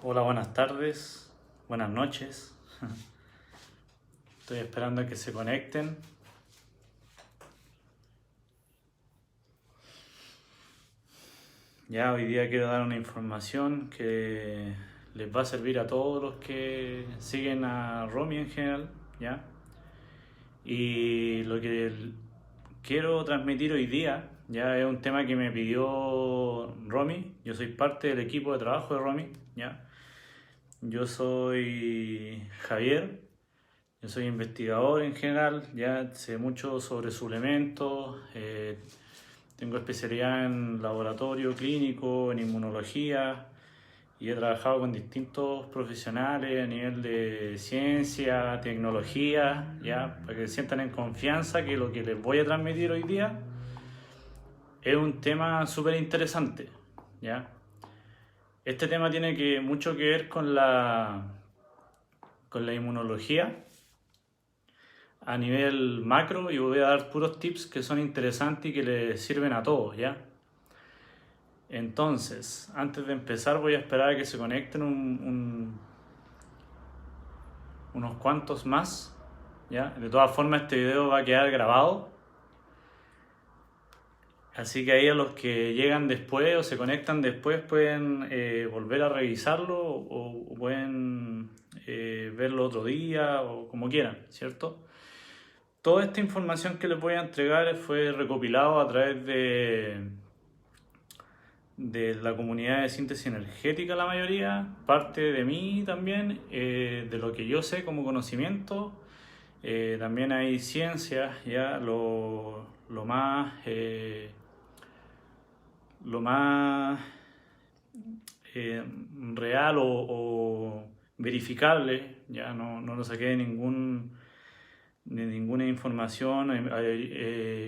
Hola, buenas tardes, buenas noches. Estoy esperando a que se conecten. Ya hoy día quiero dar una información que les va a servir a todos los que siguen a Romy en general, ¿ya? Y lo que quiero transmitir hoy día, ya es un tema que me pidió Romy. Yo soy parte del equipo de trabajo de Romy, ¿ya? Yo soy Javier. Yo soy investigador en general, ya sé mucho sobre suplementos, tengo especialidad en laboratorio clínico, en inmunología y he trabajado con distintos profesionales a nivel de ciencia, tecnología, ya, para que se sientan en confianza que lo que les voy a transmitir hoy día es un tema súper interesante, ya. Este tema tiene mucho que ver con la inmunología a nivel macro y voy a dar puros tips que son interesantes y que les sirven a todos, ¿ya? Entonces, antes de empezar voy a esperar a que se conecten unos cuantos más, ¿ya? De todas formas este video va a quedar grabado, así que ahí a los que llegan después o se conectan después pueden volver a revisarlo o pueden verlo otro día o como quieran, ¿cierto? Toda esta información que les voy a entregar fue recopilado a través de la comunidad de síntesis energética, la mayoría, parte de mí también, de lo que yo sé como conocimiento. También hay ciencias, ya lo más eh, real o verificable, ya no lo saqué de ninguna información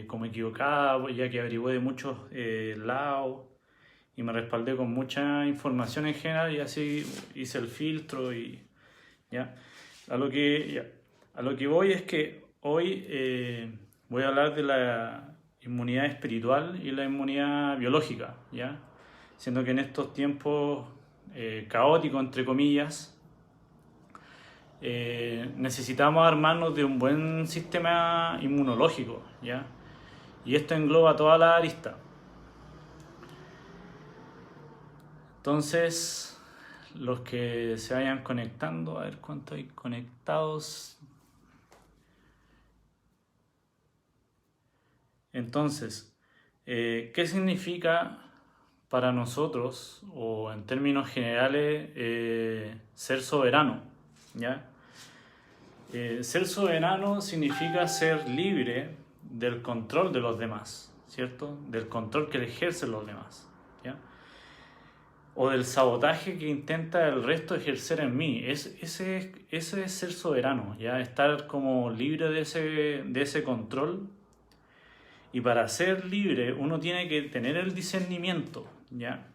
como equivocada, ya que averigüé de muchos lados y me respaldé con mucha información en general y así hice el filtro y ya. A lo que, ya. A lo que voy es que hoy voy a hablar de la inmunidad espiritual y la inmunidad biológica, ¿ya? Siendo que en estos tiempos caóticos, entre comillas, necesitamos armarnos de un buen sistema inmunológico, ¿ya? Y esto engloba toda la arista. Entonces, los que se vayan conectando, a ver cuántos hay conectados. Entonces, ¿qué significa para nosotros, o en términos generales, ser soberano? ¿Ya? Ser soberano significa ser libre del control de los demás, ¿cierto? Del control que ejercen los demás, ¿ya? O del sabotaje que intenta el resto ejercer en mí. Ese es ser soberano, ¿ya? Estar como libre de ese control. Y para ser libre uno tiene que tener el discernimiento, ¿ya?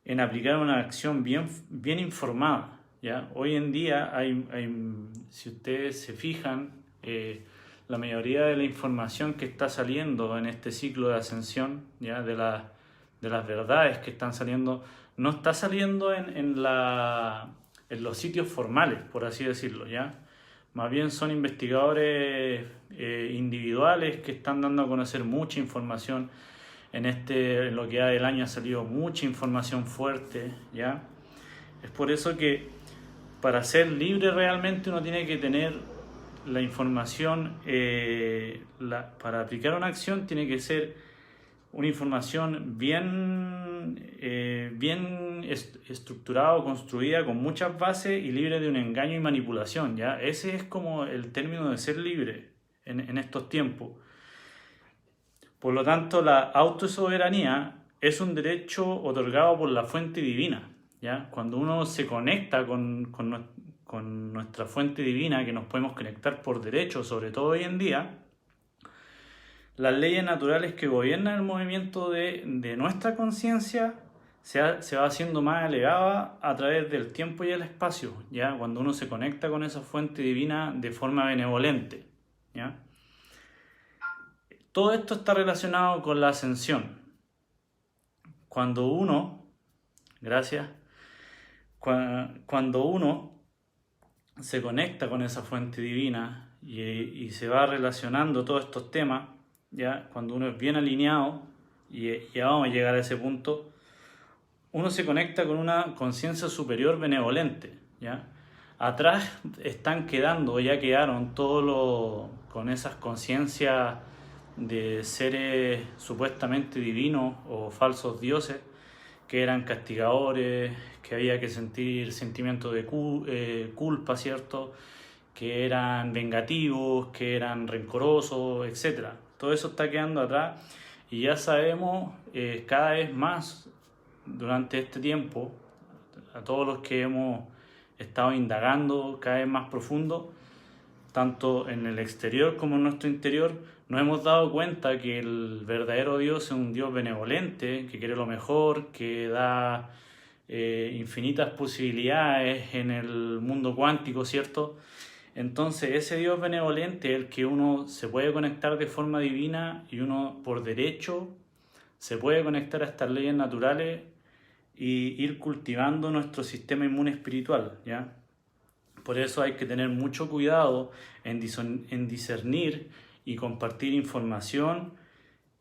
En aplicar una acción bien informada, ¿ya? Hoy en día si ustedes se fijan, la mayoría de la información que está saliendo en este ciclo de ascensión, ¿ya? De las verdades que están saliendo, no está saliendo en los sitios formales, por así decirlo, ¿ya? Más bien son investigadores individuales que están dando a conocer mucha información. En lo que ha del año ha salido mucha información fuerte, ¿ya? Es por eso que para ser libre realmente uno tiene que tener la información, para aplicar una acción tiene que ser una información bien estructurada, construida, con muchas bases y libre de un engaño y manipulación, ¿ya? Ese es como el término de ser libre en estos tiempos. Por lo tanto, la autosoberanía es un derecho otorgado por la fuente divina, ¿ya? Cuando uno se conecta con nuestra fuente divina, que nos podemos conectar por derecho, sobre todo hoy en día, las leyes naturales que gobiernan el movimiento de nuestra conciencia se va haciendo más elevada a través del tiempo y el espacio, ¿ya? Cuando uno se conecta con esa fuente divina de forma benevolente, ¿ya? Todo esto está relacionado con la ascensión. Cuando uno, gracias, Cuando uno se conecta con esa fuente divina y se va relacionando todos estos temas, ¿ya? Cuando uno es bien alineado, y ya vamos a llegar a ese punto, uno se conecta con una conciencia superior benevolente, ¿ya? Atrás están quedando, ya quedaron todos con esas conciencias de seres supuestamente divinos o falsos dioses, que eran castigadores, que había que sentir sentimientos de culpa, ¿cierto? Que eran vengativos, que eran rencorosos, etc. Todo eso está quedando atrás y ya sabemos cada vez más durante este tiempo, a todos los que hemos estado indagando cada vez más profundo, tanto en el exterior como en nuestro interior, nos hemos dado cuenta que el verdadero Dios es un Dios benevolente, que quiere lo mejor, que da infinitas posibilidades en el mundo cuántico, ¿cierto? Entonces ese Dios benevolente es el que uno se puede conectar de forma divina y uno por derecho se puede conectar a estas leyes naturales y ir cultivando nuestro sistema inmune espiritual, ¿ya? Por eso hay que tener mucho cuidado en discernir y compartir información,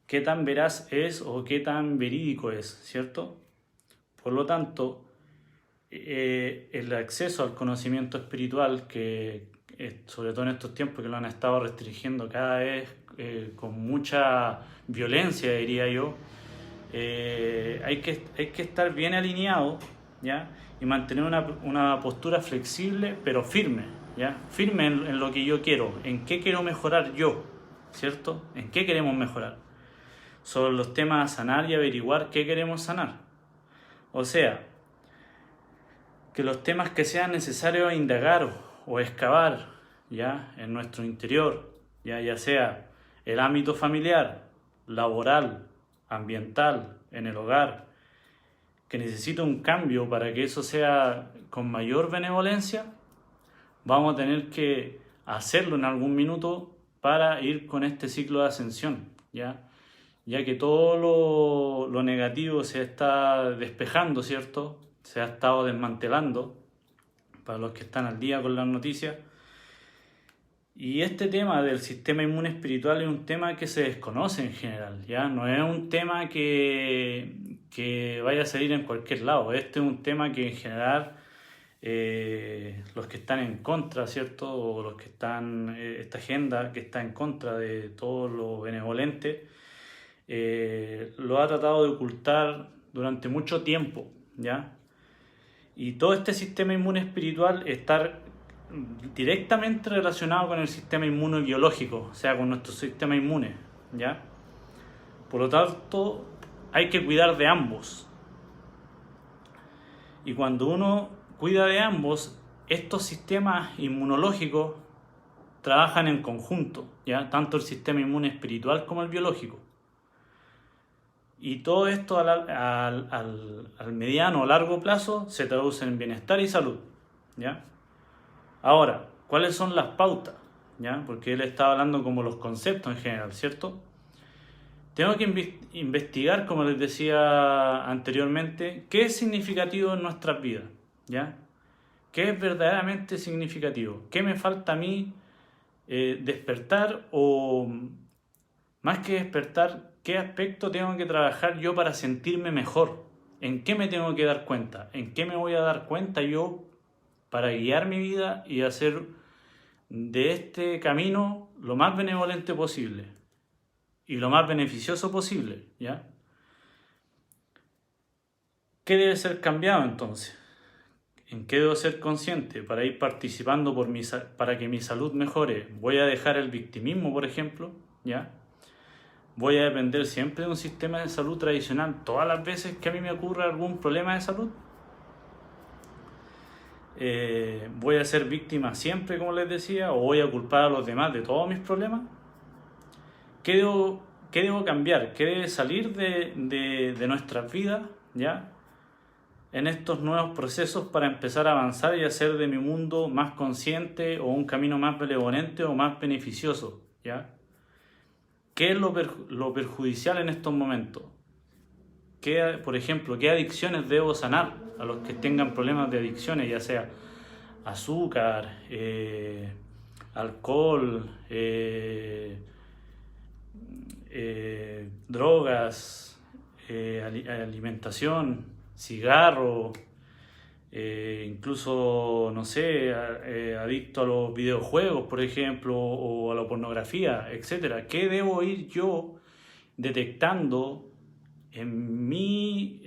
qué tan veraz es o qué tan verídico es, ¿cierto? Por lo tanto, el acceso al conocimiento espiritual, que sobre todo en estos tiempos que lo han estado restringiendo cada vez con mucha violencia, diría yo, hay que estar bien alineado, ¿ya? Y mantener una postura flexible pero firme, ¿ya? Firme en lo que yo quiero, en qué quiero mejorar yo, ¿cierto? En qué queremos mejorar. Sobre los temas a sanar y averiguar qué queremos sanar. O sea, que los temas que sean necesarios indagar o excavar, ¿ya? En nuestro interior, ya sea el ámbito familiar, laboral, ambiental, en el hogar, que necesita un cambio para que eso sea con mayor benevolencia, vamos a tener que hacerlo en algún minuto para ir con este ciclo de ascensión, ya que todo lo negativo se está despejando, ¿cierto? Se ha estado desmantelando, para los que están al día con las noticias. Y este tema del sistema inmune espiritual es un tema que se desconoce en general, ¿ya? No es un tema que vaya a salir en cualquier lado. Este es un tema que en general los que están en contra, ¿cierto? O los que están, esta agenda que está en contra de todo lo benevolente, lo ha tratado de ocultar durante mucho tiempo, ¿ya? Y todo este sistema inmune espiritual está directamente relacionado con el sistema inmune biológico, o sea, con nuestro sistema inmune, ¿ya? Por lo tanto, hay que cuidar de ambos. Y cuando uno cuida de ambos, estos sistemas inmunológicos trabajan en conjunto, ¿ya? Tanto el sistema inmune espiritual como el biológico. Y todo esto al mediano o largo plazo se traduce en bienestar y salud, ¿ya? Ahora, ¿cuáles son las pautas? ¿Ya? Porque él estaba hablando como los conceptos en general, ¿cierto? Tengo que investigar, como les decía anteriormente, qué es significativo en nuestras vidas, ¿ya? ¿Qué es verdaderamente significativo? ¿Qué me falta a mí despertar? O más que despertar, ¿qué aspecto tengo que trabajar yo para sentirme mejor? ¿En qué me tengo que dar cuenta? ¿En qué me voy a dar cuenta yo para guiar mi vida y hacer de este camino lo más benevolente posible y lo más beneficioso posible, ¿ya? ¿Qué debe ser cambiado entonces? ¿En qué debo ser consciente para ir participando para que mi salud mejore? ¿Voy a dejar el victimismo, por ejemplo? ¿Ya? ¿Voy a depender siempre de un sistema de salud tradicional todas las veces que a mí me ocurra algún problema de salud? ¿Voy a ser víctima siempre, como les decía, o voy a culpar a los demás de todos mis problemas? ¿Qué debo cambiar? ¿Qué debe salir de nuestras vidas, ya, en estos nuevos procesos para empezar a avanzar y hacer de mi mundo más consciente o un camino más benevolente o más beneficioso, ya? ¿Qué es lo perjudicial en estos momentos? Por ejemplo, ¿qué adicciones debo sanar a los que tengan problemas de adicciones, ya sea azúcar, alcohol, drogas, alimentación, cigarro, incluso, no sé, adicto a los videojuegos, por ejemplo, o a la pornografía, etcétera. ¿Qué debo ir yo detectando en mi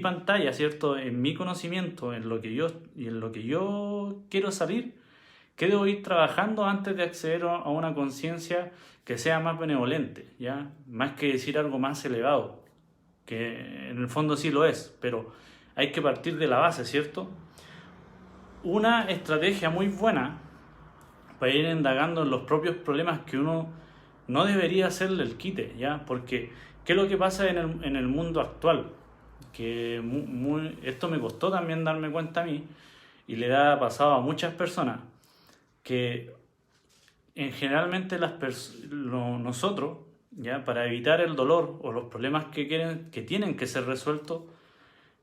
pantalla, ¿cierto? En mi conocimiento, en lo que yo quiero salir? ¿Qué debo ir trabajando antes de acceder a una conciencia que sea más benevolente, ¿ya? Más que decir algo más elevado, que en el fondo sí lo es, pero hay que partir de la base, ¿cierto? Una estrategia muy buena para ir indagando en los propios problemas que uno no debería hacerle el quite, ¿ya? Porque, ¿qué es lo que pasa en el mundo actual? Que esto me costó también darme cuenta a mí, y le ha pasado a muchas personas, que generalmente nosotros, ¿ya? Para evitar el dolor o los problemas que tienen que ser resueltos,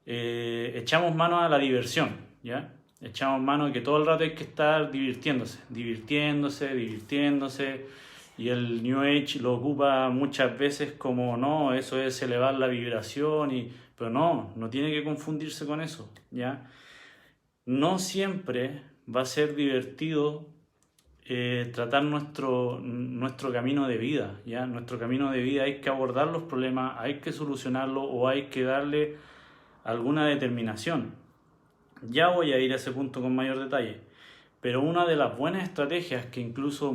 echamos mano a la diversión, ¿ya? Echamos mano a que todo el rato hay que estar divirtiéndose, y el New Age lo ocupa muchas veces como, no, eso es elevar la vibración, pero no tiene que confundirse con eso, ¿ya? No siempre va a ser divertido tratar nuestro camino de vida, ¿ya? Nuestro camino de vida hay que abordar los problemas, hay que solucionarlos o hay que darle alguna determinación. Ya voy a ir a ese punto con mayor detalle, pero una de las buenas estrategias que incluso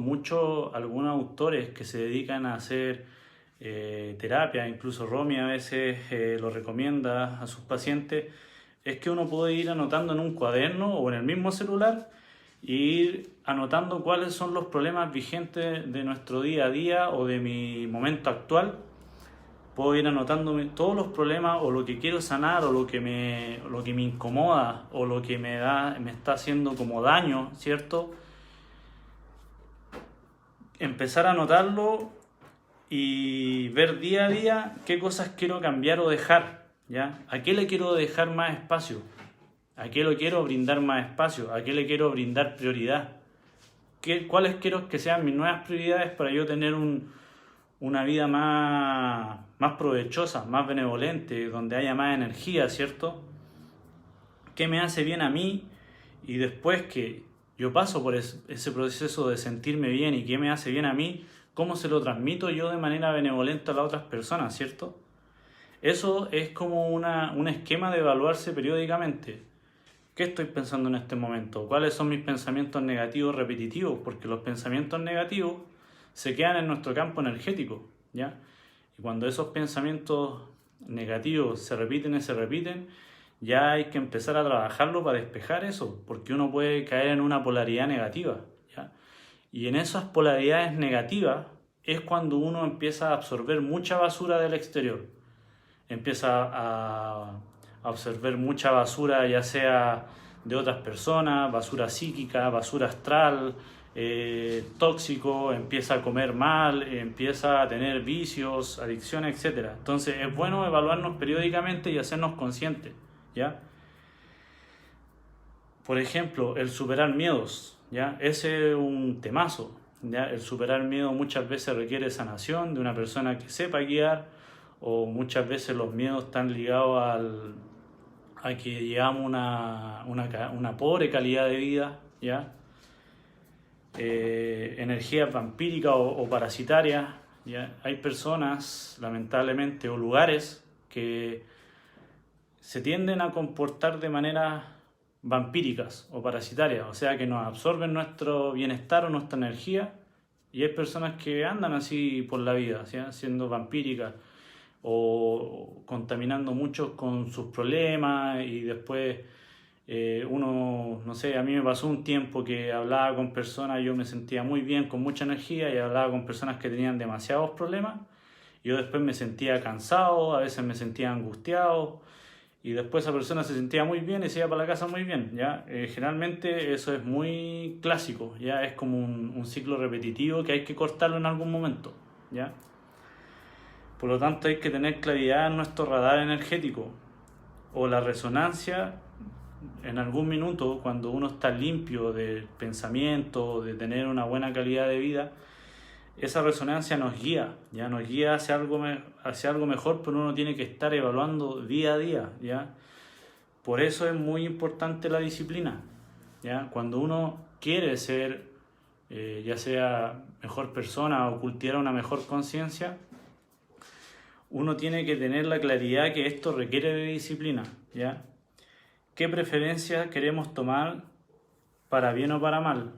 algunos autores que se dedican a hacer terapia, incluso Romy a veces lo recomienda a sus pacientes, es que uno puede ir anotando en un cuaderno o en el mismo celular e ir anotando cuáles son los problemas vigentes de nuestro día a día o de mi momento actual. Puedo ir anotándome todos los problemas o lo que quiero sanar o lo que me incomoda o lo que me está haciendo como daño, ¿cierto? Empezar a anotarlo y ver día a día qué cosas quiero cambiar o dejar, ¿ya? ¿A qué le quiero dejar más espacio? ¿A qué le quiero brindar más espacio? ¿A qué le quiero brindar prioridad? ¿Cuáles quiero que sean mis nuevas prioridades para yo tener una vida más provechosa, más benevolente, donde haya más energía, ¿cierto? ¿Qué me hace bien a mí? Y después que yo paso por ese proceso de sentirme bien y qué me hace bien a mí, ¿cómo se lo transmito yo de manera benevolente a las otras personas, ¿cierto? Eso es como un esquema de evaluarse periódicamente. ¿Qué estoy pensando en este momento? ¿Cuáles son mis pensamientos negativos repetitivos? Porque los pensamientos negativos se quedan en nuestro campo energético, ¿ya? Y cuando esos pensamientos negativos se repiten, ya hay que empezar a trabajarlo para despejar eso, porque uno puede caer en una polaridad negativa, ¿ya? Y en esas polaridades negativas es cuando uno empieza a absorber mucha basura del exterior. Empieza a absorber mucha basura, ya sea de otras personas, basura psíquica, basura astral, tóxico, empieza a comer mal, empieza a tener vicios, adicciones, etc. Entonces es bueno evaluarnos periódicamente y hacernos conscientes, ¿ya? Por ejemplo, el superar miedos, ¿ya? Ese es un temazo, ¿ya? El superar miedo muchas veces requiere sanación de una persona que sepa guiar, o muchas veces los miedos están ligados a que llevamos una pobre calidad de vida, ¿ya? Energías vampíricas o parasitarias, ¿ya? Hay personas, lamentablemente, o lugares que se tienden a comportar de maneras vampíricas o parasitarias, o sea que nos absorben nuestro bienestar o nuestra energía, y hay personas que andan así por la vida, ¿sí? Siendo vampíricas o contaminando mucho con sus problemas, y después uno, no sé, a mí me pasó un tiempo que hablaba con personas, yo me sentía muy bien, con mucha energía, y hablaba con personas que tenían demasiados problemas, yo después me sentía cansado, a veces me sentía angustiado, y después esa persona se sentía muy bien y se iba para la casa muy bien, ¿ya? Generalmente eso es muy clásico, ¿ya? Es como un ciclo repetitivo que hay que cortarlo en algún momento, ¿ya? Por lo tanto hay que tener claridad en nuestro radar energético. o la resonancia en algún minuto, cuando uno está limpio de pensamiento, de tener una buena calidad de vida, esa resonancia nos guía, ya nos guía hacia algo mejor, pero uno tiene que estar evaluando día a día, ¿ya? Por eso es muy importante la disciplina, ¿ya? Cuando uno quiere ser, ya sea mejor persona o cultivar una mejor conciencia, uno tiene que tener la claridad que esto requiere de disciplina, ¿ya? ¿Qué preferencias queremos tomar para bien o para mal?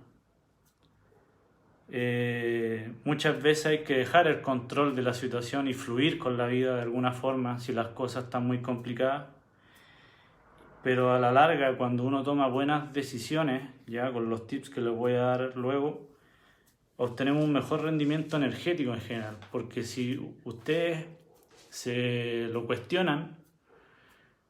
Muchas veces hay que dejar el control de la situación y fluir con la vida de alguna forma si las cosas están muy complicadas. Pero a la larga, cuando uno toma buenas decisiones, ya con los tips que les voy a dar luego, obtenemos un mejor rendimiento energético en general. Porque si ustedes se lo cuestionan,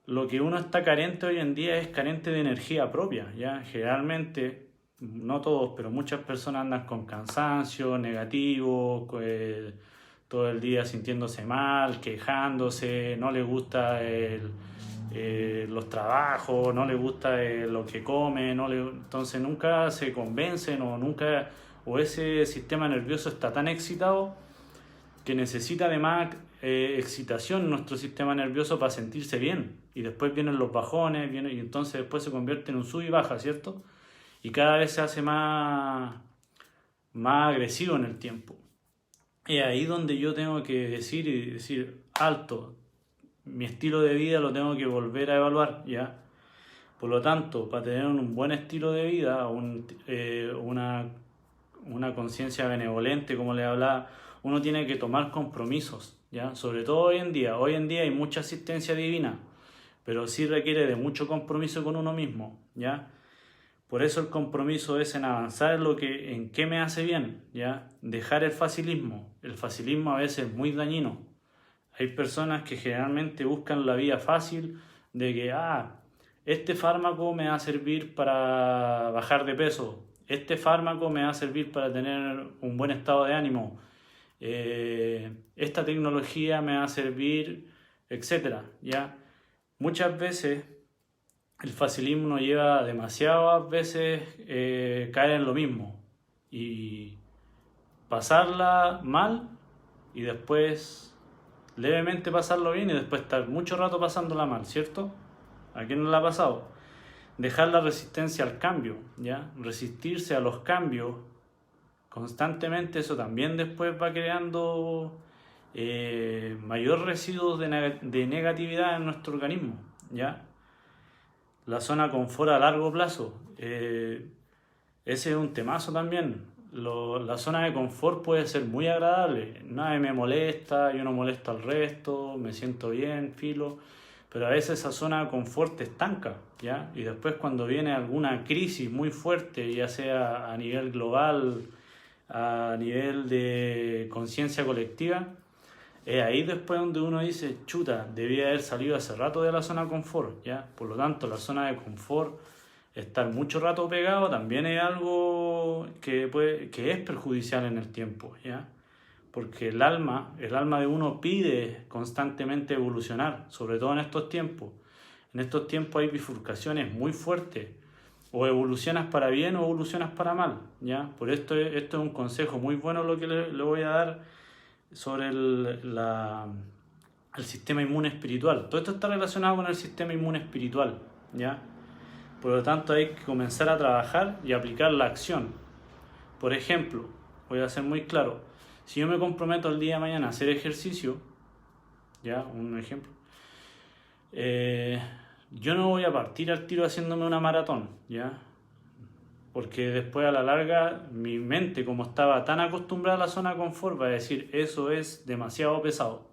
lo que uno está carente hoy en día es carente de energía propia, ¿ya? Generalmente, no todos, pero muchas personas andan con cansancio, negativo, todo el día sintiéndose mal, quejándose, no les gusta los trabajos, no les gusta lo que comen, entonces nunca se convencen o ese sistema nervioso está tan excitado que necesita además excitación en nuestro sistema nervioso para sentirse bien. Y después vienen los bajones, y entonces después se convierte en un sub y baja, ¿cierto? Y cada vez se hace más agresivo en el tiempo. Y ahí donde yo tengo que decir, alto, mi estilo de vida lo tengo que volver a evaluar, ¿ya? Por lo tanto, para tener un buen estilo de vida, una conciencia benevolente, como le hablaba, uno tiene que tomar compromisos, ¿ya? Sobre todo hoy en día. Hoy en día hay mucha asistencia divina, pero sí requiere de mucho compromiso con uno mismo, ¿ya? Por eso el compromiso es en avanzar en qué me hace bien, ¿ya? Dejar el facilismo. El facilismo a veces es muy dañino. Hay personas que generalmente buscan la vía fácil de que, este fármaco me va a servir para bajar de peso, este fármaco me va a servir para tener un buen estado de ánimo, esta tecnología me va a servir, etcétera, ¿ya? Muchas veces el facilismo nos lleva demasiadas veces caer en lo mismo y pasarla mal y después levemente pasarlo bien y después estar mucho rato pasándola mal, ¿cierto? ¿A quién no le ha pasado? Dejar la resistencia al cambio, ¿ya? Resistirse a los cambios constantemente, eso también después va creando mayor residuos de negatividad en nuestro organismo, ¿ya? La zona confort a largo plazo, ese es un temazo también. La zona de confort puede ser muy agradable, nadie me molesta, yo no molesto al resto, me siento bien, filo, pero a veces esa zona de confort te estanca, ¿ya? Y después cuando viene alguna crisis muy fuerte, ya sea a nivel global, a nivel de conciencia colectiva, es ahí después donde uno dice, chuta, debía haber salido hace rato de la zona de confort, ¿ya? Por lo tanto, la zona de confort, estar mucho rato pegado también es algo que es perjudicial en el tiempo, ¿ya? Porque el alma de uno pide constantemente evolucionar, sobre todo en estos tiempos. En estos tiempos hay bifurcaciones muy fuertes, o evolucionas para bien o evolucionas para mal, ¿ya? Por esto es un consejo muy bueno lo que le voy a dar sobre el sistema inmune espiritual. Todo esto está relacionado con el sistema inmune espiritual, ¿ya? Por lo tanto, hay que comenzar a trabajar y aplicar la acción. Por ejemplo, voy a ser muy claro, si yo me comprometo el día de mañana a hacer ejercicio, ¿ya? Un ejemplo, yo no voy a partir al tiro haciéndome una maratón, ¿ya? Porque después a la larga mi mente, como estaba tan acostumbrada a la zona de confort, va a decir, eso es demasiado pesado.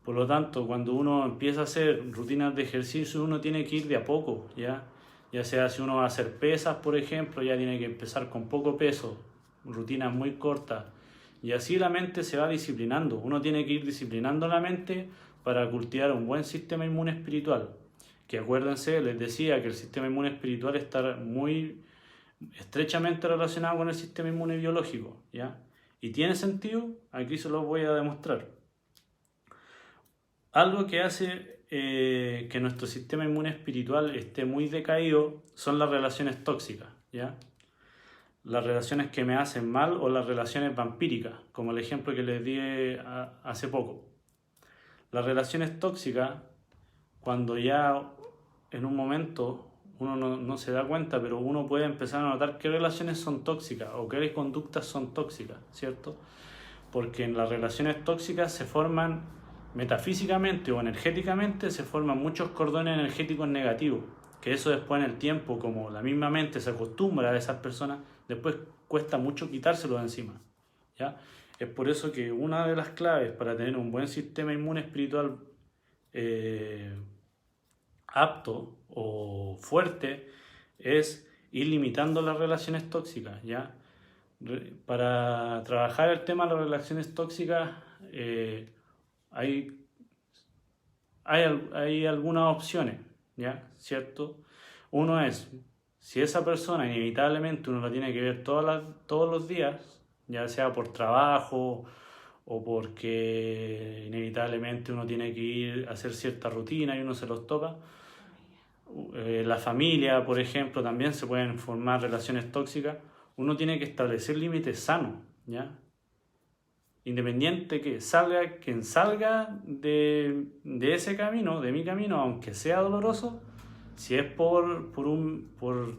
Por lo tanto, cuando uno empieza a hacer rutinas de ejercicio, uno tiene que ir de a poco, ¿ya? Ya sea si uno va a hacer pesas, por ejemplo, ya tiene que empezar con poco peso, rutinas muy cortas. Y así la mente se va disciplinando. Uno tiene que ir disciplinando la mente para cultivar un buen sistema inmune espiritual. Que acuérdense, les decía que el sistema inmune espiritual está muy estrechamente relacionado con el sistema inmune biológico, ¿ya? ¿Y tiene sentido? Aquí se lo voy a demostrar. Algo que hace que nuestro sistema inmune espiritual esté muy decaído son las relaciones tóxicas, ¿ya? Las relaciones que me hacen mal o las relaciones vampíricas, como el ejemplo que les di hace poco. Las relaciones tóxicas, cuando ya en un momento uno no se da cuenta, pero uno puede empezar a notar qué relaciones son tóxicas o qué conductas son tóxicas, ¿cierto? Porque en las relaciones tóxicas se forman metafísicamente o energéticamente, se forman muchos cordones energéticos negativos, que eso después en el tiempo, como la misma mente se acostumbra a esas personas, después cuesta mucho quitárselo de encima, ¿ya? Es por eso que una de las claves para tener un buen sistema inmune espiritual apto o fuerte es ir limitando las relaciones tóxicas, ¿ya? Para trabajar el tema de las relaciones tóxicas hay, hay algunas opciones, ¿ya? ¿Cierto? Uno es, si esa persona inevitablemente uno la tiene que ver todos los días, ya sea por trabajo o porque inevitablemente uno tiene que ir a hacer cierta rutina y uno se los toca. La familia, por ejemplo, también se pueden formar relaciones tóxicas. Uno tiene que establecer límites sanos, ¿ya? Independiente que salga quien salga de ese camino, de mi camino, aunque sea doloroso, si es por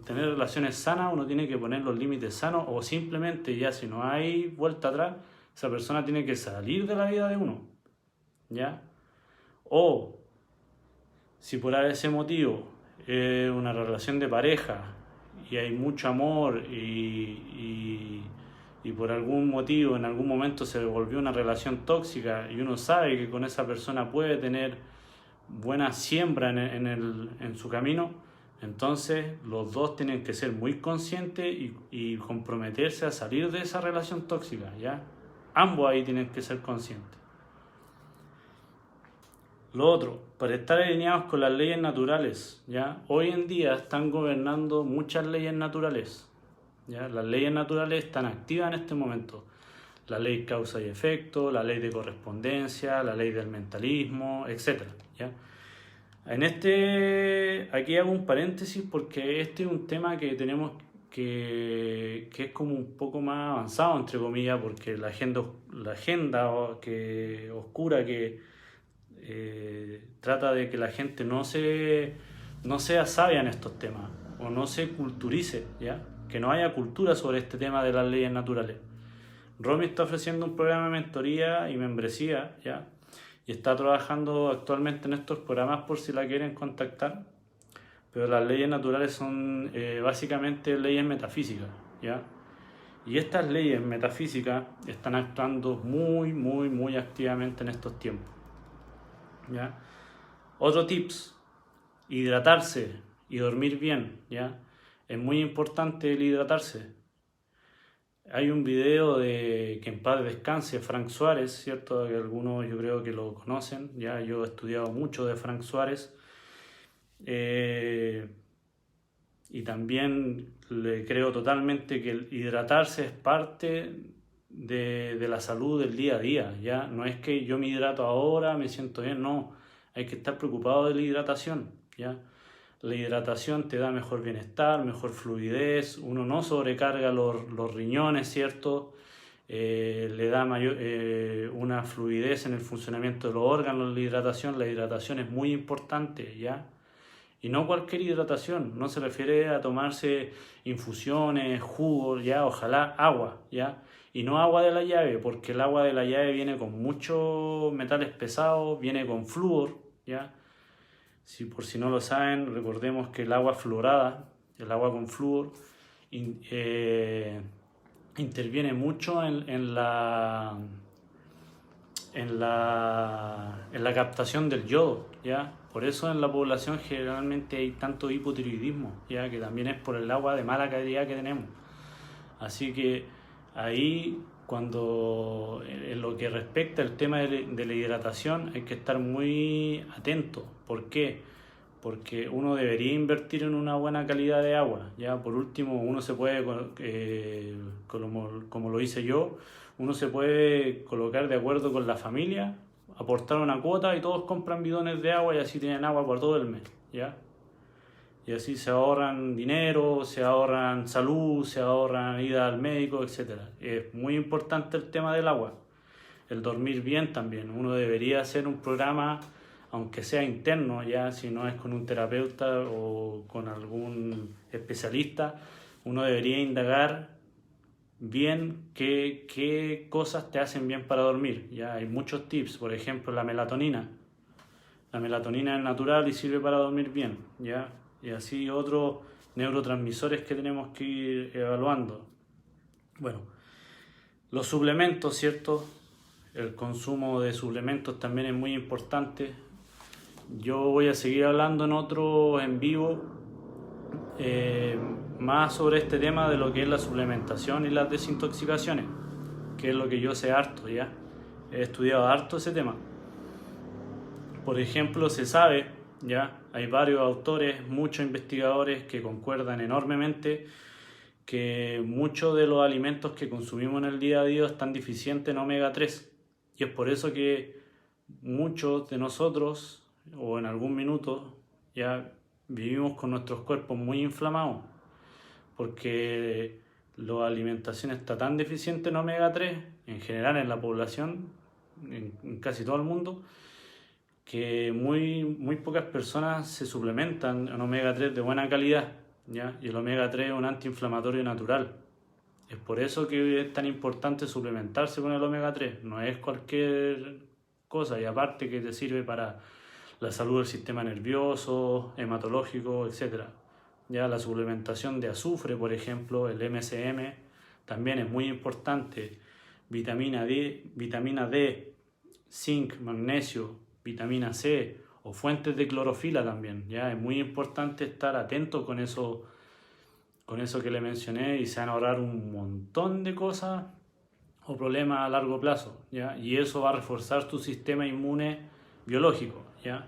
tener relaciones sanas, uno tiene que poner los límites sanos o simplemente ya si no hay vuelta atrás, esa persona tiene que salir de la vida de uno, ¿ya? O si por ese motivo una relación de pareja y hay mucho amor y por algún motivo en algún momento se volvió una relación tóxica y uno sabe que con esa persona puede tener buena siembra en su camino, entonces los dos tienen que ser muy conscientes y comprometerse a salir de esa relación tóxica, ¿ya? Ambos ahí tienen que ser conscientes. Lo otro, para estar alineados con las leyes naturales, ¿ya? Hoy en día están gobernando muchas leyes naturales, ¿ya? Las leyes naturales están activas en este momento. La ley causa y efecto, la ley de correspondencia, la ley del mentalismo, etc., ¿ya? Aquí hago un paréntesis porque este es un tema que tenemos que es como un poco más avanzado, entre comillas, porque la agenda oscura que trata de que la gente no sea sabia en estos temas o no se culturice, ¿ya? Que no haya cultura sobre este tema de las leyes naturales. Romy está ofreciendo un programa de mentoría y membresía, ¿ya? Y está trabajando actualmente en estos programas por si la quieren contactar. Pero las leyes naturales son básicamente leyes metafísicas, ¿ya? Y estas leyes metafísicas están actuando muy activamente en estos tiempos, ¿ya? Otro tips, hidratarse y dormir bien, ¿ya? Es muy importante el hidratarse. Hay un video de que en paz descanse Frank Suárez, ¿cierto? Que algunos yo creo que lo conocen, ya yo he estudiado mucho de Frank Suárez y también le creo totalmente que el hidratarse es parte de la salud del día a día, ya no es que yo me hidrato ahora, me siento bien, no, hay que estar preocupado de la hidratación, ya. La hidratación te da mejor bienestar, mejor fluidez, uno no sobrecarga los riñones, ¿cierto? Le da una fluidez en el funcionamiento de los órganos, la hidratación es muy importante, ¿ya? Y no cualquier hidratación, no se refiere a tomarse infusiones, jugos, ¿ya? Ojalá agua, ¿ya? Y no agua de la llave, porque el agua de la llave viene con muchos metales pesados, viene con flúor, ¿ya? Por si no lo saben, recordemos que el agua fluorada, el agua con flúor, interviene mucho en la captación del yodo, ¿ya? Por eso en la población generalmente hay tanto hipotiroidismo, ¿ya? Que también es por el agua de mala calidad que tenemos. Así que ahí, cuando en lo que respecta al tema de la hidratación, hay que estar muy atento. ¿Por qué? Porque uno debería invertir en una buena calidad de agua. Ya, por último, uno se puede, como lo hice yo, uno se puede colocar de acuerdo con la familia aportar una cuota y todos compran bidones de agua y así tienen agua por todo el mes, ¿ya? Y así se ahorran dinero, se ahorran salud, se ahorran ida al médico, etc. Es muy importante el tema del agua. El dormir bien también. Uno debería hacer un programa, aunque sea interno, ya si no es con un terapeuta o con algún especialista, uno debería indagar bien qué cosas te hacen bien para dormir. Ya hay muchos tips, por ejemplo, la melatonina. La melatonina es natural y sirve para dormir bien, ¿ya? Y así otros neurotransmisores que tenemos que ir evaluando. Bueno, los suplementos, ¿cierto? El consumo de suplementos también es muy importante. Yo voy a seguir hablando en otro en vivo más sobre este tema de lo que es la suplementación y las desintoxicaciones, que es lo que yo sé harto, ¿ya? He estudiado harto ese tema. Por ejemplo, se sabe, ya hay varios autores, muchos investigadores que concuerdan enormemente que muchos de los alimentos que consumimos en el día a día están deficientes en omega 3. Y es por eso que muchos de nosotros, o en algún minuto, ya vivimos con nuestros cuerpos muy inflamados, porque la alimentación está tan deficiente en omega 3, en general en la población, en casi todo el mundo, que muy pocas personas se suplementan en omega 3 de buena calidad, ¿ya? Y el omega 3 es un antiinflamatorio natural. Es por eso que es tan importante suplementarse con el omega 3. No es cualquier cosa, y aparte que te sirve para la salud del sistema nervioso, hematológico, etc. Ya la suplementación de azufre, por ejemplo, el MSM, también es muy importante. Vitamina D, zinc, magnesio, vitamina C o fuentes de clorofila también. Ya es muy importante estar atento con eso que le mencioné, y se van a ahorrar un montón de cosas o problemas a largo plazo, ¿ya? Y eso va a reforzar tu sistema inmune biológico, ¿ya?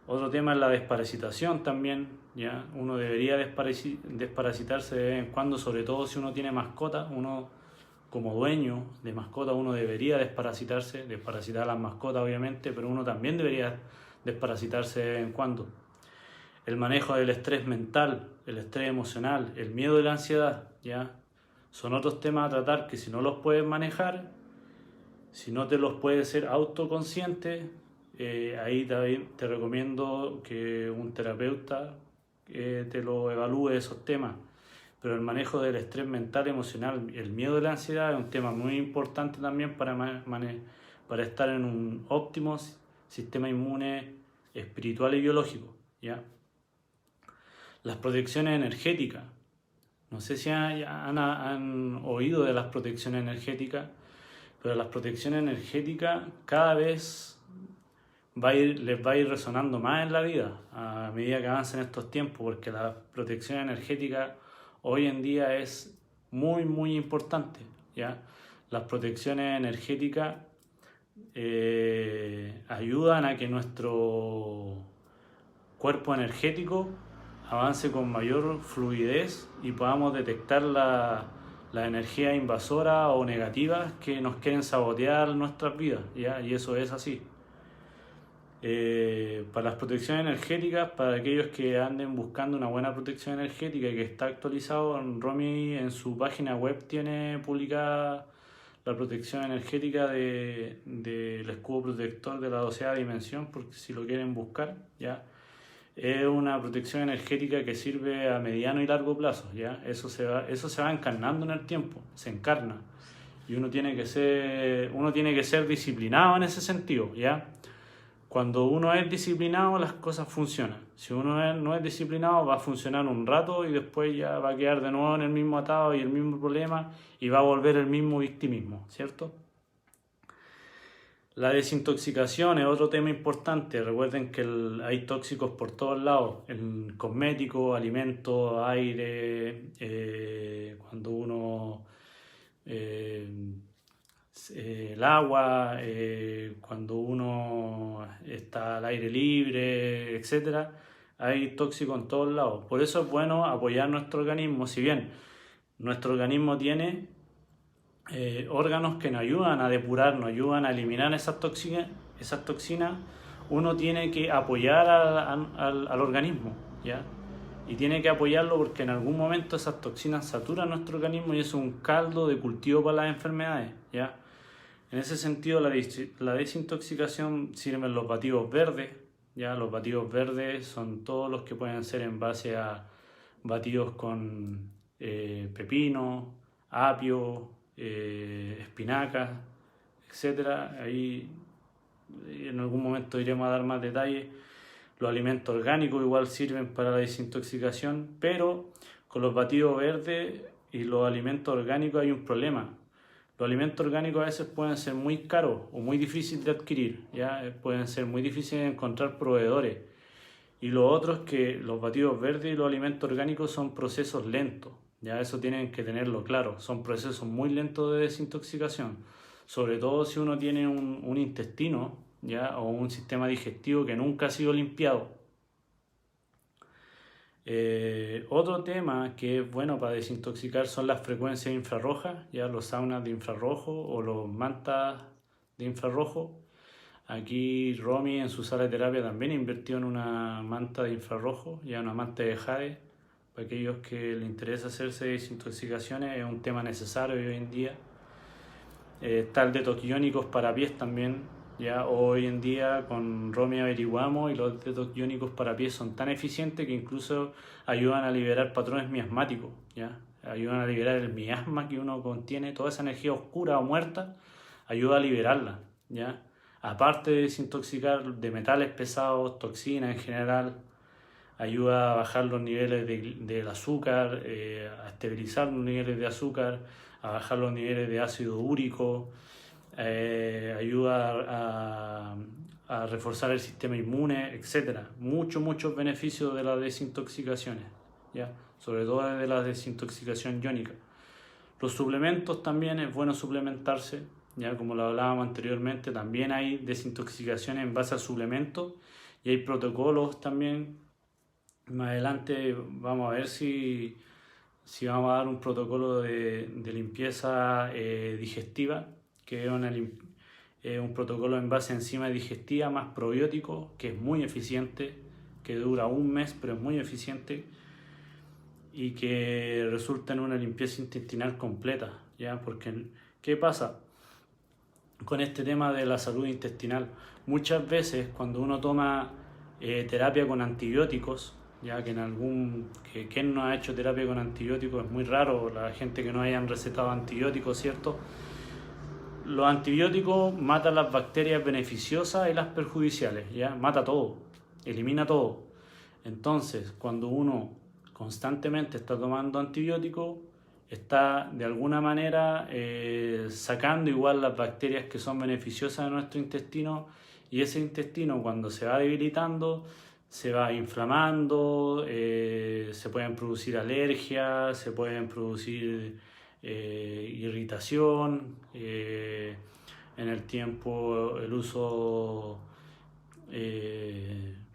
Otro tema es la desparasitación también, ¿ya? Uno debería desparasitarse de vez en cuando, sobre todo si uno tiene mascota. Uno como dueño de mascota, uno debería desparasitar a las mascotas obviamente, pero uno también debería desparasitarse de vez en cuando. El manejo del estrés mental, el estrés emocional, el miedo y la ansiedad, ¿ya? Son otros temas a tratar que si no los puedes manejar, si no te los puedes ser autoconsciente, ahí te recomiendo que un terapeuta te lo evalúe esos temas. Pero el manejo del estrés mental, emocional, el miedo y la ansiedad es un tema muy importante también para estar en un óptimo sistema inmune espiritual y biológico, ¿ya? Las protecciones energéticas. No sé si han oído de las protecciones energéticas, pero las protecciones energéticas cada vez les va a ir resonando más en la vida a medida que avancen estos tiempos, porque la protección energética hoy en día es muy importante, ¿ya? Las protecciones energéticas ayudan a que nuestro cuerpo energético avance con mayor fluidez y podamos detectar la energía invasora o negativas que nos quieren sabotear nuestras vidas, ¿ya? Y eso es así. Para las protecciones energéticas, para aquellos que anden buscando una buena protección energética y que está actualizado, Romy en su página web tiene publicada la protección energética del escudo protector de la 12ª dimensión, porque si lo quieren buscar, ¿ya? Es una protección energética que sirve a mediano y largo plazo, ¿ya? Eso se va encarnando en el tiempo, se encarna. Y uno tiene que ser disciplinado en ese sentido, ¿ya? Cuando uno es disciplinado, las cosas funcionan. Si uno no es disciplinado, va a funcionar un rato y después ya va a quedar de nuevo en el mismo atado y el mismo problema y va a volver el mismo victimismo, ¿cierto? La desintoxicación es otro tema importante. Recuerden que hay tóxicos por todos lados, en cosméticos, alimentos, aire, cuando uno... el agua, cuando uno está al aire libre, etcétera, hay tóxicos en todos lados. Por eso es bueno apoyar nuestro organismo. Si bien nuestro organismo tiene órganos que nos ayudan a depurar, nos ayudan a eliminar esas toxinas, uno tiene que apoyar al organismo, ¿ya? Y tiene que apoyarlo porque en algún momento esas toxinas saturan nuestro organismo y es un caldo de cultivo para las enfermedades, ¿ya? En ese sentido, la desintoxicación sirven los batidos verdes, ¿ya? Los batidos verdes son todos los que pueden ser en base a batidos con pepino, apio, espinacas, etcétera. Ahí en algún momento iremos a dar más detalles. Los alimentos orgánicos igual sirven para la desintoxicación, pero con los batidos verdes y los alimentos orgánicos hay un problema. Los alimentos orgánicos a veces pueden ser muy caros o muy difíciles de adquirir, ¿ya? Pueden ser muy difíciles de encontrar proveedores. Y lo otro es que los batidos verdes y los alimentos orgánicos son procesos lentos, ya eso tienen que tenerlo claro, son procesos muy lentos de desintoxicación, sobre todo si uno tiene un intestino, ya, o un sistema digestivo que nunca ha sido limpiado. Otro tema que es bueno para desintoxicar son las frecuencias infrarrojas, ya los saunas de infrarrojo o los mantas de infrarrojo. Aquí Romy en su sala de terapia también invirtió en una manta de infrarrojo, ya una manta de jade. Para aquellos que les interesa hacerse desintoxicaciones es un tema necesario hoy en día. Está el detox iónicos para pies también, ya hoy en día con Romy averiguamos y los detox iónicos para pies son tan eficientes que incluso ayudan a liberar patrones miasmáticos, ya ayudan a liberar el miasma que uno contiene, toda esa energía oscura o muerta, ayuda a liberarla, ya. Aparte de desintoxicar de metales pesados, toxinas en general, ayuda a bajar los niveles del azúcar, a estabilizar los niveles de azúcar, a bajar los niveles de ácido úrico, ayuda a reforzar el sistema inmune, etc. Muchos beneficios de las desintoxicaciones, ¿ya? Sobre todo de la desintoxicación iónica. Los suplementos también es bueno suplementarse, ya como lo hablábamos anteriormente, también hay desintoxicaciones en base a suplementos y hay protocolos también. Más adelante vamos a ver si vamos a dar un protocolo de limpieza digestiva, que es un protocolo en base a enzimas digestivas más probiótico, que es muy eficiente, que dura un mes, pero es muy eficiente y que resulta en una limpieza intestinal completa, ¿ya? Porque, ¿qué pasa con este tema de la salud intestinal? Muchas veces cuando uno toma terapia con antibióticos, ya que ¿quién no ha hecho terapia con antibióticos? Es muy raro la gente que no hayan recetado antibióticos, ¿cierto? Los antibióticos matan las bacterias beneficiosas y las perjudiciales, ¿ya? Mata todo, elimina todo. Entonces, cuando uno constantemente está tomando antibióticos, está de alguna manera sacando igual las bacterias que son beneficiosas de nuestro intestino, y ese intestino cuando se va debilitando, se va inflamando, se pueden producir alergias, se pueden producir irritación, en el tiempo el uso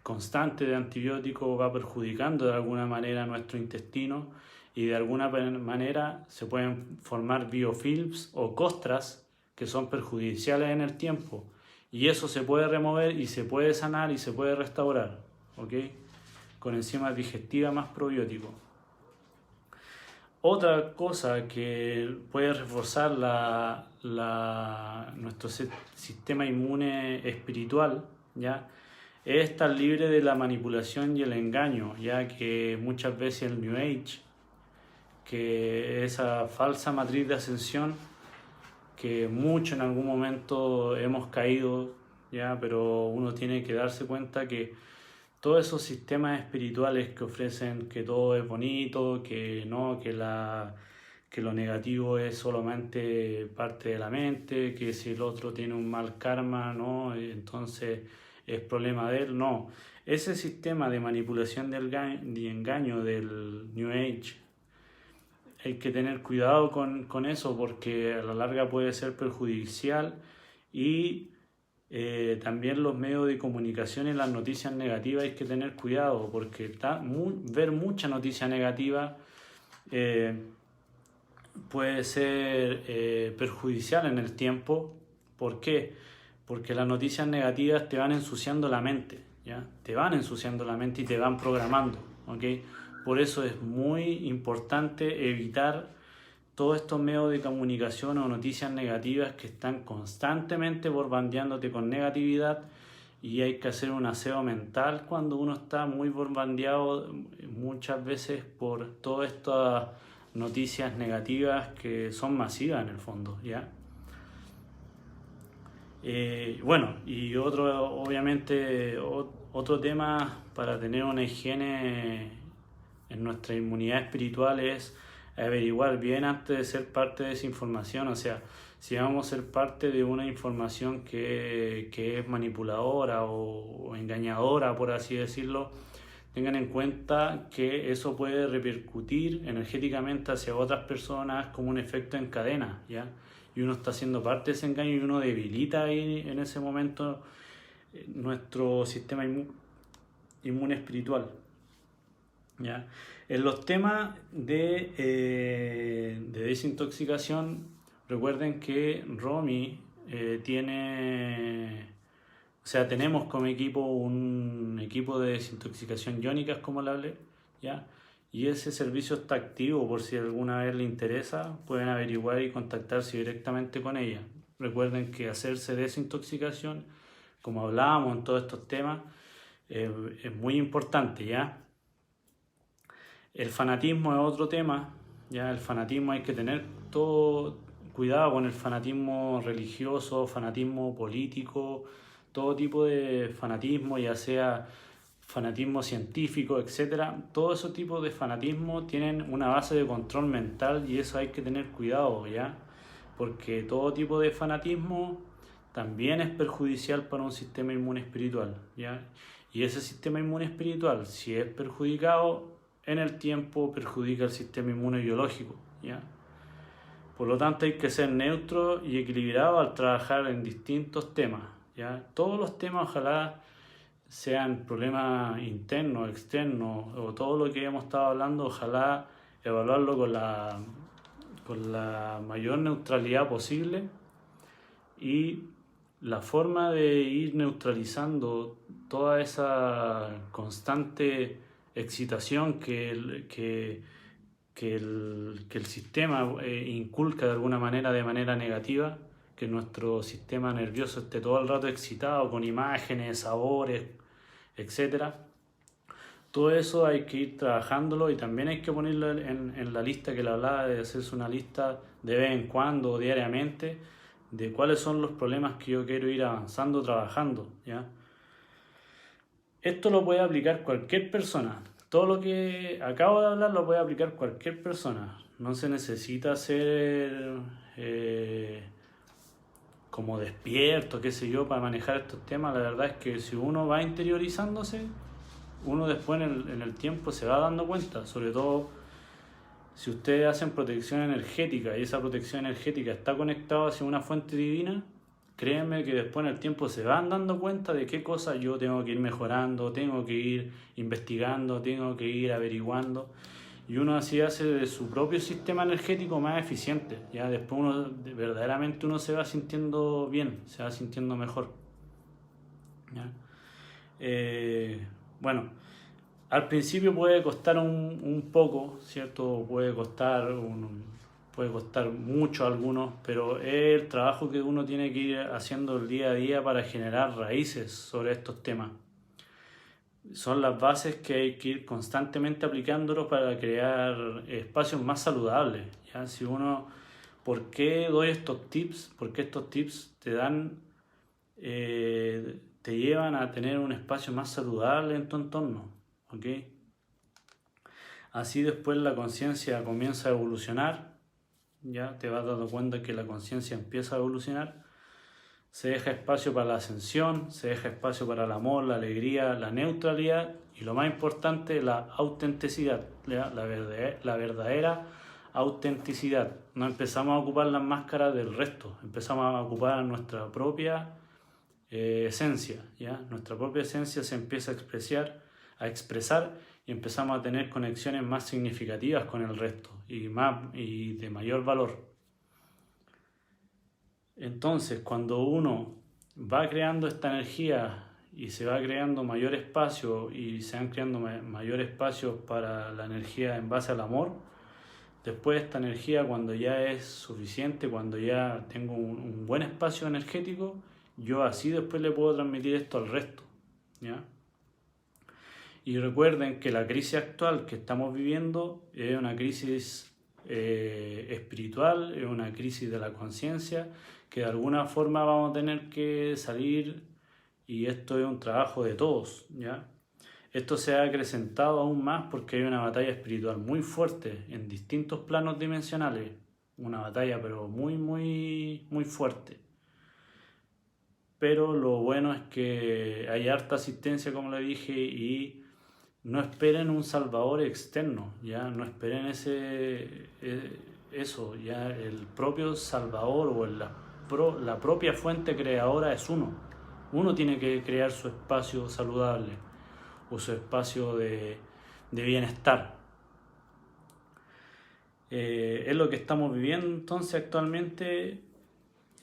constante de antibióticos va perjudicando de alguna manera nuestro intestino y de alguna manera se pueden formar biofilms o costras que son perjudiciales en el tiempo, y eso se puede remover y se puede sanar y se puede restaurar, ¿ok? Con enzimas digestivas más probióticos. Otra cosa que puede reforzar nuestro sistema inmune espiritual, ¿ya? Es estar libre de la manipulación y el engaño, ya que muchas veces el New Age, que esa falsa matriz de ascensión, que mucho en algún momento hemos caído, ¿ya? Pero uno tiene que darse cuenta que todos esos sistemas espirituales que ofrecen que todo es bonito, que no, que lo negativo es solamente parte de la mente, que si el otro tiene un mal karma, no, entonces es problema de él, no. Ese sistema de manipulación de engaño del New Age, hay que tener cuidado con eso porque a la larga puede ser perjudicial, y también los medios de comunicación y las noticias negativas hay que tener cuidado porque ver mucha noticia negativa puede ser perjudicial en el tiempo. ¿Por qué? Porque las noticias negativas te van ensuciando la mente, ¿ya? Te van ensuciando la mente y te van programando, ¿ok? Por eso es muy importante evitar todos estos medios de comunicación o noticias negativas que están constantemente bombardeándote con negatividad, y hay que hacer un aseo mental cuando uno está muy bombardeado muchas veces por todas estas noticias negativas que son masivas en el fondo, ¿ya? Bueno, y obviamente, otro tema para tener una higiene en nuestra inmunidad espiritual es averiguar bien antes de ser parte de esa información. O sea, si vamos a ser parte de una información que es manipuladora o engañadora, por así decirlo, tengan en cuenta que eso puede repercutir energéticamente hacia otras personas como un efecto en cadena, ¿ya? Y uno está siendo parte de ese engaño y uno debilita ahí en ese momento nuestro sistema inmune espiritual, ¿ya? En los temas de desintoxicación, recuerden que Romy tenemos como equipo un equipo de desintoxicación iónicas, como le hablé, ¿ya? Y ese servicio está activo, por si alguna vez le interesa, pueden averiguar y contactarse directamente con ella. Recuerden que hacerse desintoxicación, como hablábamos en todos estos temas, es muy importante, ¿ya? El fanatismo es otro tema, ¿ya? El fanatismo, hay que tener todo cuidado con el fanatismo religioso, fanatismo político, todo tipo de fanatismo, ya sea fanatismo científico, etcétera. Todos esos tipos de fanatismo tienen una base de control mental y eso hay que tener cuidado, ¿ya? Porque todo tipo de fanatismo también es perjudicial para un sistema inmune espiritual, ¿ya? Y ese sistema inmune espiritual, si es perjudicado en el tiempo, perjudica el sistema inmune biológico, ¿ya? Por lo tanto, hay que ser neutro y equilibrado al trabajar en distintos temas, ¿ya? Todos los temas, ojalá sean problemas internos, externos, o todo lo que hemos estado hablando, ojalá evaluarlo con la mayor neutralidad posible, y la forma de ir neutralizando toda esa constante excitación que el sistema inculca de alguna manera, de manera negativa, que nuestro sistema nervioso esté todo el rato excitado con imágenes, sabores, etcétera. Todo eso hay que ir trabajándolo y también hay que ponerlo en la lista que le hablaba, de hacerse una lista de vez en cuando, diariamente, de cuáles son los problemas que yo quiero ir avanzando, trabajando, ¿ya? Esto lo puede aplicar cualquier persona. Todo lo que acabo de hablar lo puede aplicar cualquier persona. No se necesita ser como despierto, qué sé yo, para manejar estos temas. La verdad es que si uno va interiorizándose, uno después en el tiempo se va dando cuenta. Sobre todo si ustedes hacen protección energética y esa protección energética está conectada hacia una fuente divina, créanme que después en el tiempo se van dando cuenta de qué cosas yo tengo que ir mejorando, tengo que ir investigando, tengo que ir averiguando. Y uno así hace de su propio sistema energético más eficiente. Ya después verdaderamente uno se va sintiendo bien, se va sintiendo mejor, ¿ya? Bueno, al principio puede costar un poco, ¿cierto? Puede costar mucho a algunos, pero es el trabajo que uno tiene que ir haciendo el día a día para generar raíces sobre estos temas. Son las bases que hay que ir constantemente aplicándolos para crear espacios más saludables, ¿ya? ¿Por qué doy estos tips? Porque estos tips te llevan a tener un espacio más saludable en tu entorno, ¿ok? Así después la conciencia comienza a evolucionar, ya te vas dando cuenta que la conciencia empieza a evolucionar, se deja espacio para la ascensión, se deja espacio para el amor, la alegría, la neutralidad y lo más importante, la autenticidad, la verdadera autenticidad. No empezamos a ocupar las máscaras del resto, empezamos a ocupar nuestra propia esencia, ¿ya? Nuestra propia esencia se empieza a expresar y empezamos a tener conexiones más significativas con el resto y de mayor valor. Entonces, cuando uno va creando esta energía y se va creando mayor espacio y se van creando mayor espacios para la energía en base al amor, después esta energía, cuando ya es suficiente, cuando ya tengo un buen espacio energético, yo así después le puedo transmitir esto al resto, ¿ya? Y recuerden que la crisis actual que estamos viviendo es una crisis espiritual, es una crisis de la conciencia, que de alguna forma vamos a tener que salir, y esto es un trabajo de todos, ¿ya? Esto se ha acrecentado aún más porque hay una batalla espiritual muy fuerte en distintos planos dimensionales, una batalla pero muy fuerte. Pero lo bueno es que hay harta asistencia, como le dije, y no esperen un salvador externo, ya no esperen eso, ya el propio salvador o la propia fuente creadora es uno. Uno tiene que crear su espacio saludable o su espacio de bienestar. Es lo que estamos viviendo entonces actualmente,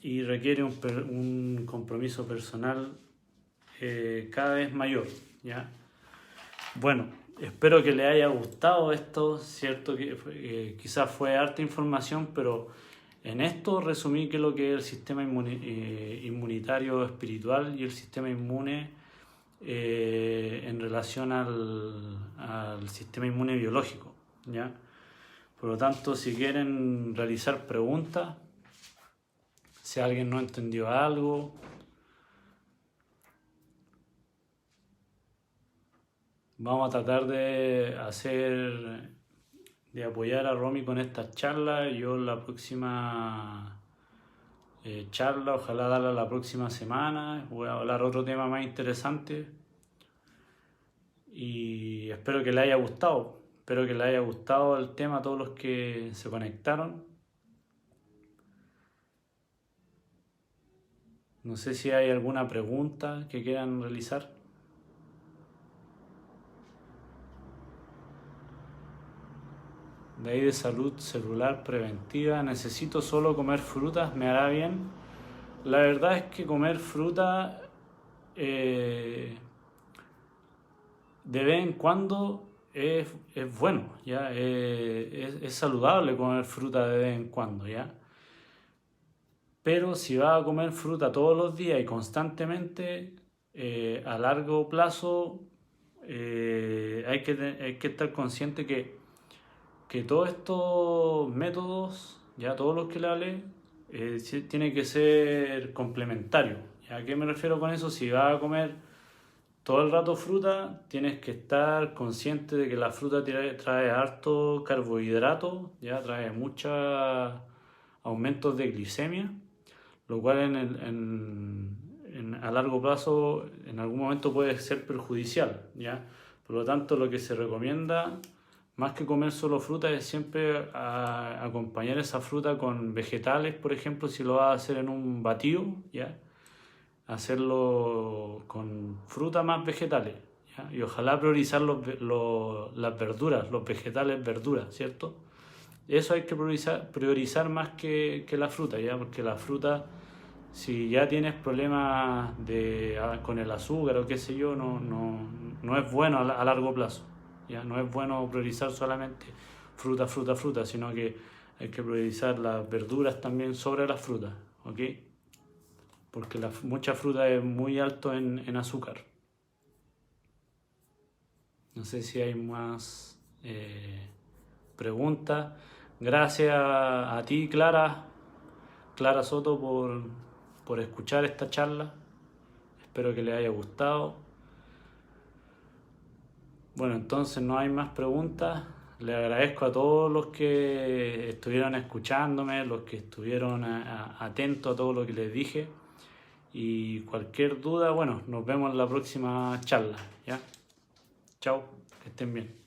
y requiere un compromiso personal cada vez mayor, ¿ya? Bueno, espero que les haya gustado esto, cierto que quizás fue harta información, pero en esto resumí que lo que es el sistema inmunitario espiritual y el sistema inmune en relación al sistema inmune biológico, ¿ya? Por lo tanto, si quieren realizar preguntas, si alguien no entendió algo, vamos a tratar de apoyar a Romy con estas charlas. Yo la próxima charla, ojalá darla la próxima semana, voy a hablar otro tema más interesante y espero que les haya gustado. Espero que les haya gustado el tema a todos los que se conectaron. No sé si hay alguna pregunta que quieran realizar. De ahí de salud celular preventiva. Necesito solo comer frutas, ¿me hará bien? La verdad es que comer fruta de vez en cuando es bueno, ¿ya? Es saludable comer fruta de vez en cuando, ¿ya? Pero si vas a comer fruta todos los días y constantemente, a largo plazo hay que estar consciente que todos estos métodos, ya todos los que le hablé, tiene que ser complementario. ¿A qué me refiero con eso? Si vas a comer todo el rato fruta, tienes que estar consciente de que la fruta trae harto carbohidrato, ya trae muchos aumentos de glicemia, lo cual a largo plazo en algún momento puede ser perjudicial, ¿ya? Por lo tanto, lo que se recomienda, más que comer solo fruta, es siempre acompañar esa fruta con vegetales, por ejemplo, si lo vas a hacer en un batido, ¿ya? Hacerlo con fruta más vegetales, ¿ya? Y ojalá priorizar las verduras, los vegetales verduras, ¿cierto? Eso hay que priorizar más que la fruta, ¿ya? Porque la fruta, si ya tienes problemas con el azúcar o qué sé yo, no es bueno a largo plazo, ¿ya? No es bueno priorizar solamente fruta, sino que hay que priorizar las verduras también sobre las frutas, ¿ok? Porque mucha fruta es muy alto en azúcar. No sé si hay más preguntas. Gracias a ti, Clara Soto, por escuchar esta charla. Espero que les haya gustado. Bueno, entonces no hay más preguntas. Les agradezco a todos los que estuvieron escuchándome, los que estuvieron atentos a todo lo que les dije. Y cualquier duda, bueno, nos vemos en la próxima charla, ¿ya? Chao, que estén bien.